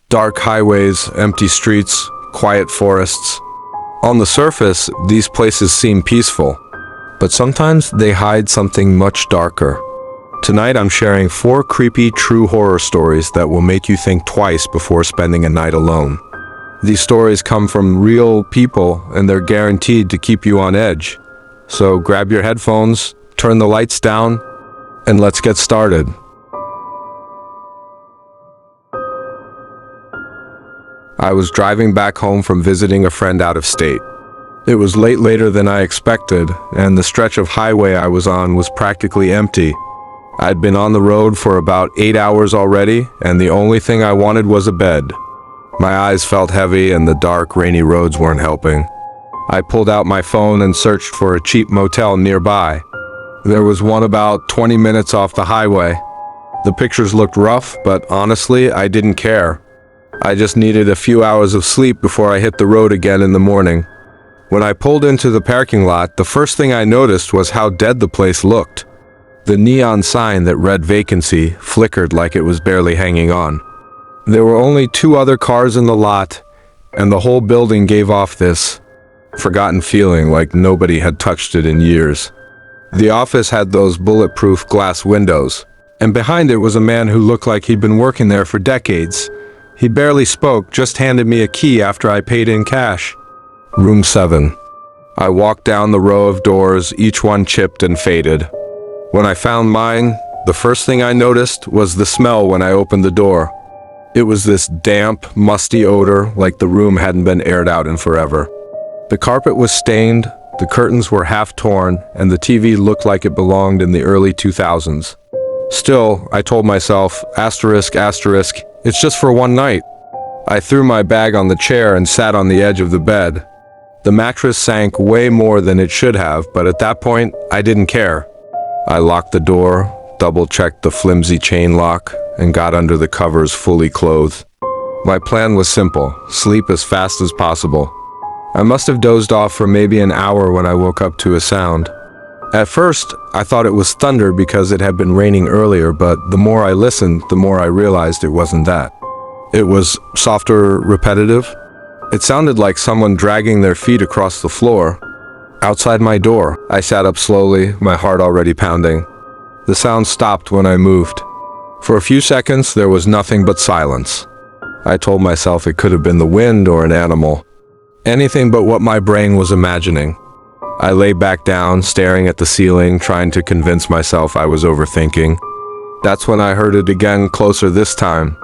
Dark highways, empty streets, quiet forests. On the surface, these places seem peaceful, but sometimes they hide something much darker. Tonight I'm sharing 4 creepy true horror stories that will make you think twice before spending a night alone. These stories come from real people and they're guaranteed to keep you on edge. So grab your headphones, turn the lights down, and let's get started. I was driving back home from visiting a friend out of state. It was later than I expected, and the stretch of highway I was on was practically empty. I'd been on the road for about 8 hours already, and the only thing I wanted was a bed. My eyes felt heavy, and the dark, rainy roads weren't helping. I pulled out my phone and searched for a cheap motel nearby. There was one about 20 minutes off the highway. The pictures looked rough, but honestly, I didn't care. I just needed a few hours of sleep before I hit the road again in the morning. When I pulled into the parking lot, the first thing I noticed was how dead the place looked. The neon sign that read vacancy flickered like it was barely hanging on. There were only 2 other cars in the lot, and the whole building gave off this forgotten feeling like nobody had touched it in years. The office had those bulletproof glass windows, and behind it was a man who looked like he'd been working there for decades. He barely spoke, just handed me a key after I paid in cash. Room 7. I walked down the row of doors, each one chipped and faded. When I found mine, the first thing I noticed was the smell when I opened the door. It was this damp, musty odor like the room hadn't been aired out in forever. The carpet was stained, the curtains were half torn, and the TV looked like it belonged in the early 2000s. Still, I told myself, asterisk, it's just for one night. I threw my bag on the chair and sat on the edge of the bed. The mattress sank way more than it should have, but at that point, I didn't care. I locked the door, double-checked the flimsy chain lock, and got under the covers fully clothed. My plan was simple: sleep as fast as possible. I must have dozed off for maybe an hour when I woke up to a sound. At first, I thought it was thunder because it had been raining earlier, but the more I listened, the more I realized it wasn't that. It was softer, repetitive. It sounded like someone dragging their feet across the floor. Outside my door, I sat up slowly, my heart already pounding. The sound stopped when I moved. For a few seconds, there was nothing but silence. I told myself it could have been the wind or an animal. Anything but what my brain was imagining. I lay back down, staring at the ceiling, trying to convince myself I was overthinking. That's when I heard it again, closer this time.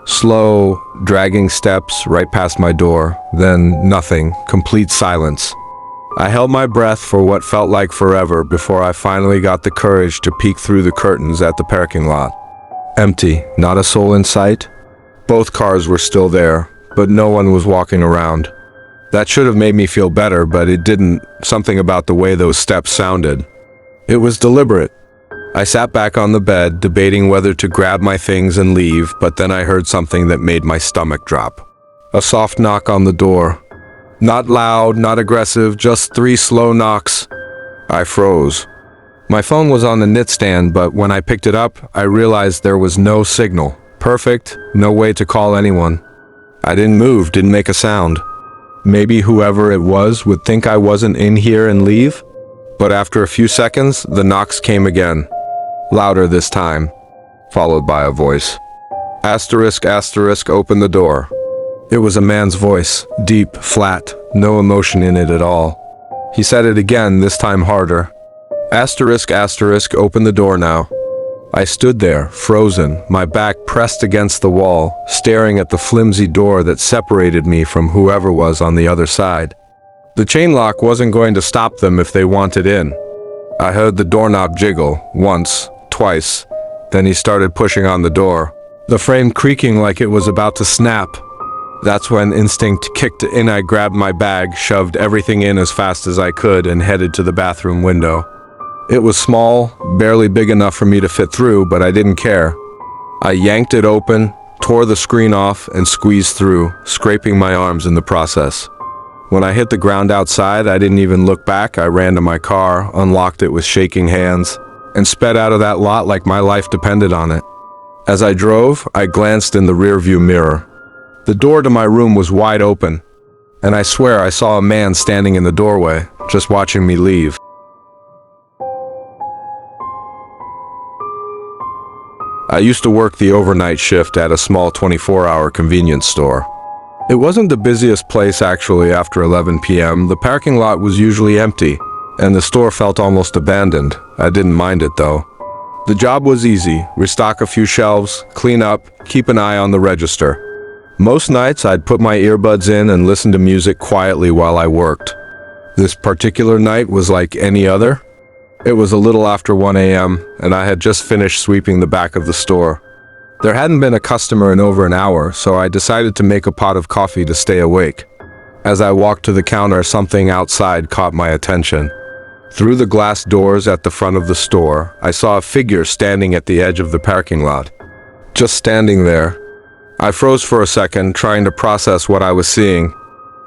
Slow, dragging steps right past my door, then nothing, complete silence. I held my breath for what felt like forever before I finally got the courage to peek through the curtains at the parking lot. Empty, not a soul in sight. Both cars were still there, but no one was walking around. That should have made me feel better, but it didn't. Something about the way those steps sounded. It was deliberate. I sat back on the bed, debating whether to grab my things and leave, but then I heard something that made my stomach drop. A soft knock on the door. Not loud, not aggressive, just 3 slow knocks. I froze. My phone was on the nightstand, but when I picked it up, I realized there was no signal. Perfect, no way to call anyone. I didn't move, didn't make a sound. Maybe whoever it was would think I wasn't in here and leave? But after a few seconds, the knocks came again. Louder this time, followed by a voice. Asterisk, open the door. It was a man's voice, deep, flat, no emotion in it at all. He said it again, this time harder. Asterisk, open the door now. I stood there, frozen, my back pressed against the wall, staring at the flimsy door that separated me from whoever was on the other side. The chain lock wasn't going to stop them if they wanted in. I heard the doorknob jiggle, once, twice, then he started pushing on the door, the frame creaking like it was about to snap. That's when instinct kicked in. I grabbed my bag, shoved everything in as fast as I could, and headed to the bathroom window. It was small, barely big enough for me to fit through, but I didn't care. I yanked it open, tore the screen off, and squeezed through, scraping my arms in the process. When I hit the ground outside, I didn't even look back. I ran to my car, unlocked it with shaking hands, and sped out of that lot like my life depended on it. As I drove, I glanced in the rearview mirror. The door to my room was wide open, and I swear I saw a man standing in the doorway, just watching me leave. I used to work the overnight shift at a small 24-hour convenience store. It wasn't the busiest place actually after 11 p.m. The parking lot was usually empty, and the store felt almost abandoned. I didn't mind it though. The job was easy: restock a few shelves, clean up, keep an eye on the register. Most nights I'd put my earbuds in and listen to music quietly while I worked. This particular night was like any other. It was a little after 1 a.m. and I had just finished sweeping the back of the store. There hadn't been a customer in over an hour, so I decided to make a pot of coffee to stay awake. As I walked to the counter, something outside caught my attention. Through the glass doors at the front of the store, I saw a figure standing at the edge of the parking lot. Just standing there. I froze for a second, trying to process what I was seeing.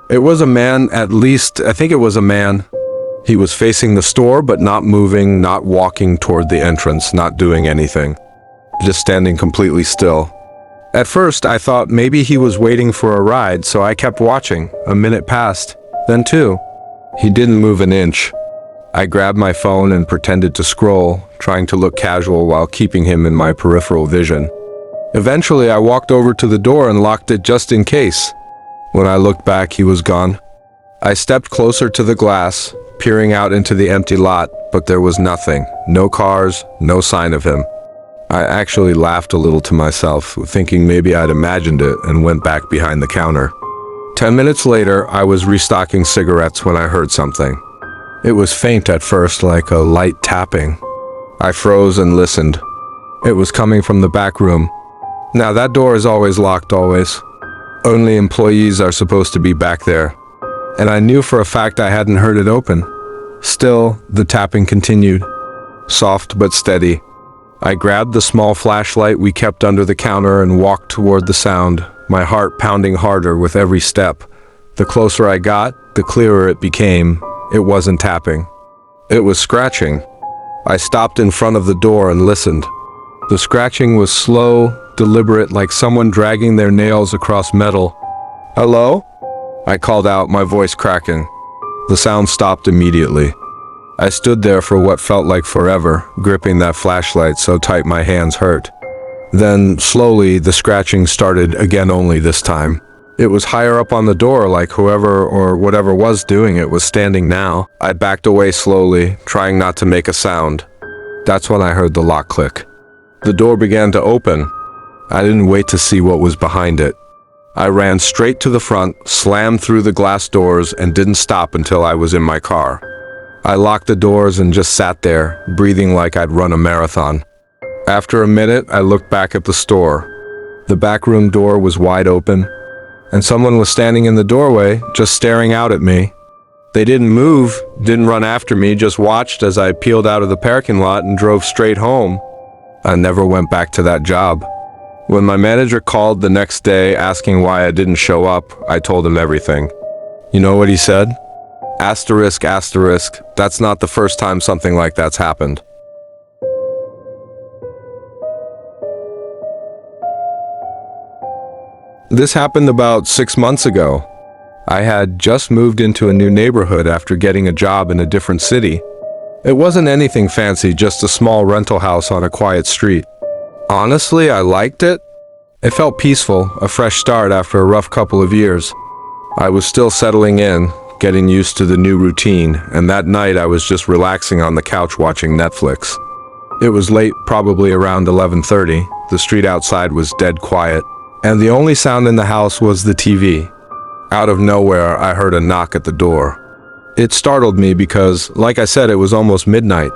It was a man, at least, I think it was a man. He was facing the store, but not moving, not walking toward the entrance, not doing anything. Just standing completely still. At first, I thought maybe he was waiting for a ride, so I kept watching. A minute passed, then two. He didn't move an inch. I grabbed my phone and pretended to scroll, trying to look casual while keeping him in my peripheral vision. Eventually, I walked over to the door and locked it just in case. When I looked back, he was gone. I stepped closer to the glass, peering out into the empty lot, but there was nothing. No cars, no sign of him. I actually laughed a little to myself, thinking maybe I'd imagined it, and went back behind the counter. 10 minutes later, I was restocking cigarettes when I heard something. It was faint at first, like a light tapping. I froze and listened. It was coming from the back room. Now that door is always locked, always. Only employees are supposed to be back there. And I knew for a fact I hadn't heard it open. Still, the tapping continued. Soft but steady. I grabbed the small flashlight we kept under the counter and walked toward the sound, my heart pounding harder with every step. The closer I got, the clearer it became. It wasn't tapping. It was scratching. I stopped in front of the door and listened. The scratching was slow, deliberate, like someone dragging their nails across metal. "Hello?" I called out, my voice cracking. The sound stopped immediately. I stood there for what felt like forever, gripping that flashlight so tight my hands hurt. Then, slowly, the scratching started again, only this time. It was higher up on the door, like whoever or whatever was doing it was standing now. I backed away slowly, trying not to make a sound. That's when I heard the lock click. The door began to open. I didn't wait to see what was behind it. I ran straight to the front, slammed through the glass doors, and didn't stop until I was in my car. I locked the doors and just sat there, breathing like I'd run a marathon. After a minute, I looked back at the store. The back room door was wide open, and someone was standing in the doorway, just staring out at me. They didn't move, didn't run after me, just watched as I peeled out of the parking lot and drove straight home. I never went back to that job. When my manager called the next day asking why I didn't show up, I told him everything. You know what he said? Asterisk, asterisk, that's not the first time something like that's happened. This happened about 6 months ago. I had just moved into a new neighborhood after getting a job in a different city. It wasn't anything fancy, just a small rental house on a quiet street. Honestly, I liked it. It felt peaceful, a fresh start after a rough couple of years. I was still settling in, getting used to the new routine, and that night I was just relaxing on the couch watching Netflix. It was late, probably around 11:30. The street outside was dead quiet, and the only sound in the house was the TV. Out of nowhere, I heard a knock at the door. It startled me because, like I said, it was almost midnight.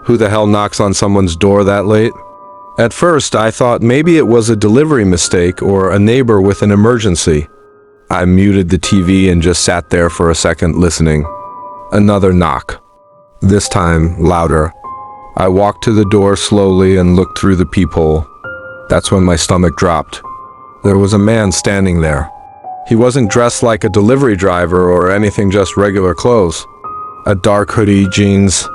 Who the hell knocks on someone's door that late? At first, I thought maybe it was a delivery mistake or a neighbor with an emergency. I muted the TV and just sat there for a second listening. Another knock. This time, louder. I walked to the door slowly and looked through the peephole. That's when my stomach dropped. There was a man standing there. He wasn't dressed like a delivery driver or anything, just regular clothes. A dark hoodie, jeans.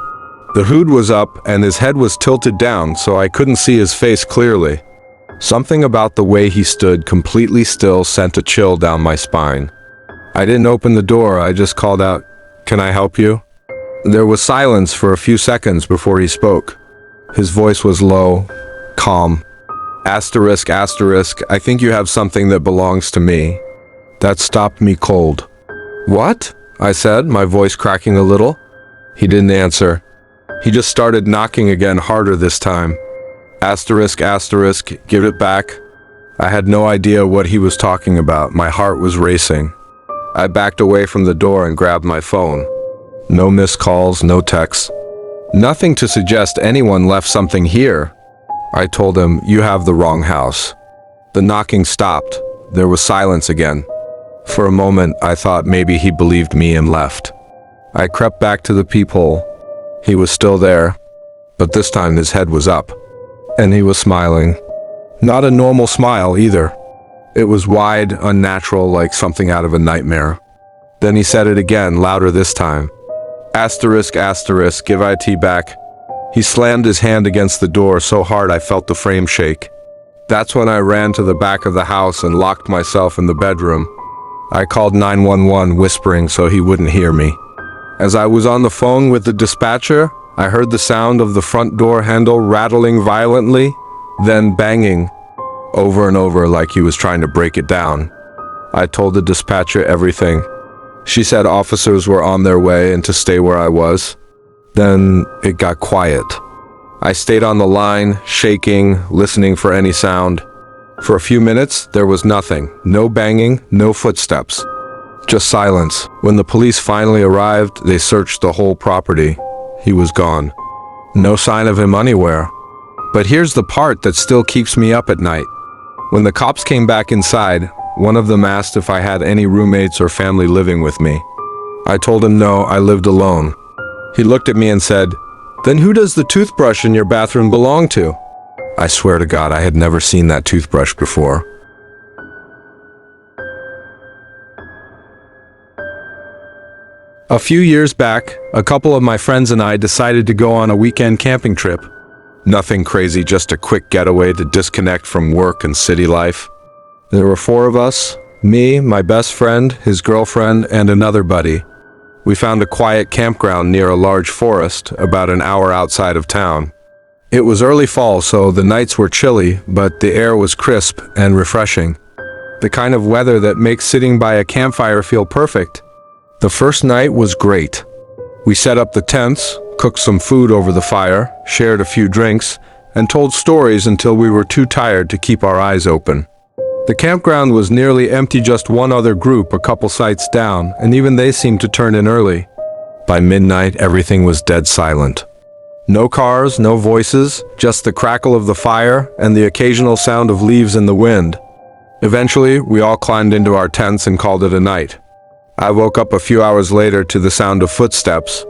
The hood was up and his head was tilted down, so I couldn't see his face clearly. Something about the way he stood completely still sent a chill down my spine. I didn't open the door, I just called out, "Can I help you?" There was silence for a few seconds before he spoke. His voice was low, calm. Asterisk, asterisk, I think you have something that belongs to me. That stopped me cold. What? I said, my voice cracking a little. He didn't answer. He just started knocking again, harder this time. Asterisk, asterisk, give it back. I had no idea what he was talking about. My heart was racing. I backed away from the door and grabbed my phone. No missed calls, no texts. Nothing to suggest anyone left something here. I told him, "You have the wrong house." The knocking stopped. There was silence again. For a moment, I thought maybe he believed me and left. I crept back to the peephole. He was still there, but this time his head was up, and he was smiling. Not a normal smile either. It was wide, unnatural, like something out of a nightmare. Then he said it again, louder this time. Asterisk, asterisk, give IT back. He slammed his hand against the door so hard I felt the frame shake. That's when I ran to the back of the house and locked myself in the bedroom. I called 911, whispering so he wouldn't hear me. As I was on the phone with the dispatcher, I heard the sound of the front door handle rattling violently, then banging, over and over like he was trying to break it down. I told the dispatcher everything. She said officers were on their way and to stay where I was. Then it got quiet. I stayed on the line, shaking, listening for any sound. For a few minutes, there was nothing. No banging, no footsteps. Just silence. When the police finally arrived, they searched the whole property. He was gone. No sign of him anywhere. But here's the part that still keeps me up at night. When the cops came back inside, one of them asked if I had any roommates or family living with me. I told him no, I lived alone. He looked at me and said, "Then who does the toothbrush in your bathroom belong to?" I swear to God, I had never seen that toothbrush before. A few years back, a couple of my friends and I decided to go on a weekend camping trip. Nothing crazy, just a quick getaway to disconnect from work and city life. There were 4 of us, me, my best friend, his girlfriend, and another buddy. We found a quiet campground near a large forest, about an hour outside of town. It was early fall, so the nights were chilly, but the air was crisp and refreshing. The kind of weather that makes sitting by a campfire feel perfect. The first night was great. We set up the tents, cooked some food over the fire, shared a few drinks, and told stories until we were too tired to keep our eyes open. The campground was nearly empty, just one other group a couple sites down, and even they seemed to turn in early. By midnight, everything was dead silent. No cars, no voices, just the crackle of the fire and the occasional sound of leaves in the wind. Eventually, we all climbed into our tents and called it a night. I woke up a few hours later to the sound of footsteps.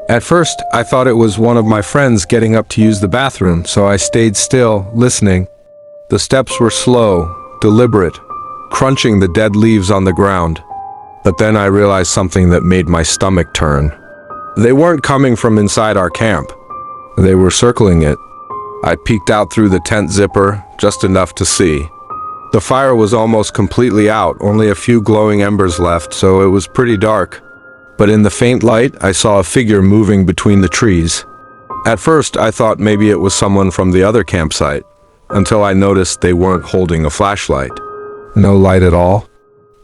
At first, I thought it was one of my friends getting up to use the bathroom, so I stayed still, listening. The steps were slow, deliberate, crunching the dead leaves on the ground. But then I realized something that made my stomach turn. They weren't coming from inside our camp. They were circling it. I peeked out through the tent zipper, just enough to see. The fire was almost completely out, only a few glowing embers left, so it was pretty dark. But in the faint light, I saw a figure moving between the trees. At first, I thought maybe it was someone from the other campsite, until I noticed they weren't holding a flashlight. No light at all.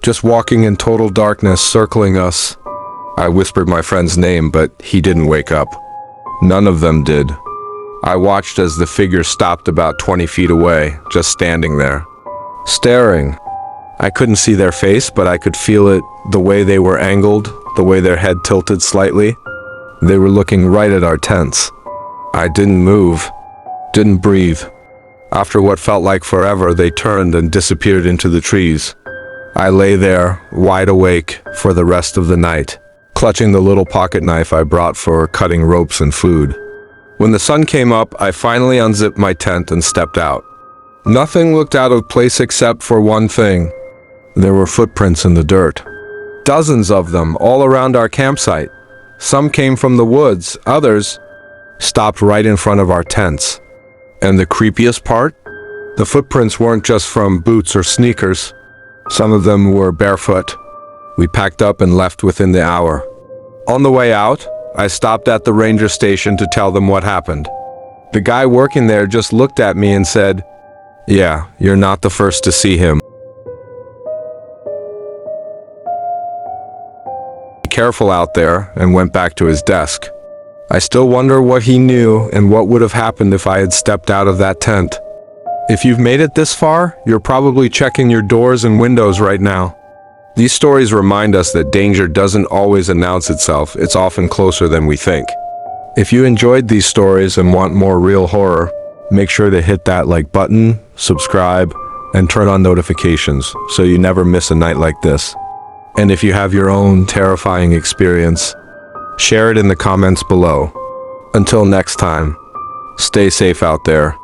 Just walking in total darkness, circling us. I whispered my friend's name, but he didn't wake up. None of them did. I watched as the figure stopped about 20 feet away, just standing there. Staring. I couldn't see their face, but I could feel it, the way they were angled, the way their head tilted slightly. They were looking right at our tents. I didn't move, didn't breathe. After what felt like forever, they turned and disappeared into the trees. I lay there, wide awake, for the rest of the night, clutching the little pocket knife I brought for cutting ropes and food. When the sun came up, I finally unzipped my tent and stepped out. Nothing looked out of place except for one thing. There were footprints in the dirt. Dozens of them, all around our campsite. Some came from the woods, others stopped right in front of our tents. And the creepiest part? The footprints weren't just from boots or sneakers. Some of them were barefoot. We packed up and left within the hour. On the way out, I stopped at the ranger station to tell them what happened. The guy working there just looked at me and said, "Yeah, you're not the first to see him. Be careful out there," and went back to his desk. I still wonder what he knew and what would have happened if I had stepped out of that tent. If you've made it this far, you're probably checking your doors and windows right now. These stories remind us that danger doesn't always announce itself, it's often closer than we think. If you enjoyed these stories and want more real horror, make sure to hit that like button, subscribe, and turn on notifications so you never miss a night like this. And if you have your own terrifying experience, share it in the comments below. Until next time, stay safe out there.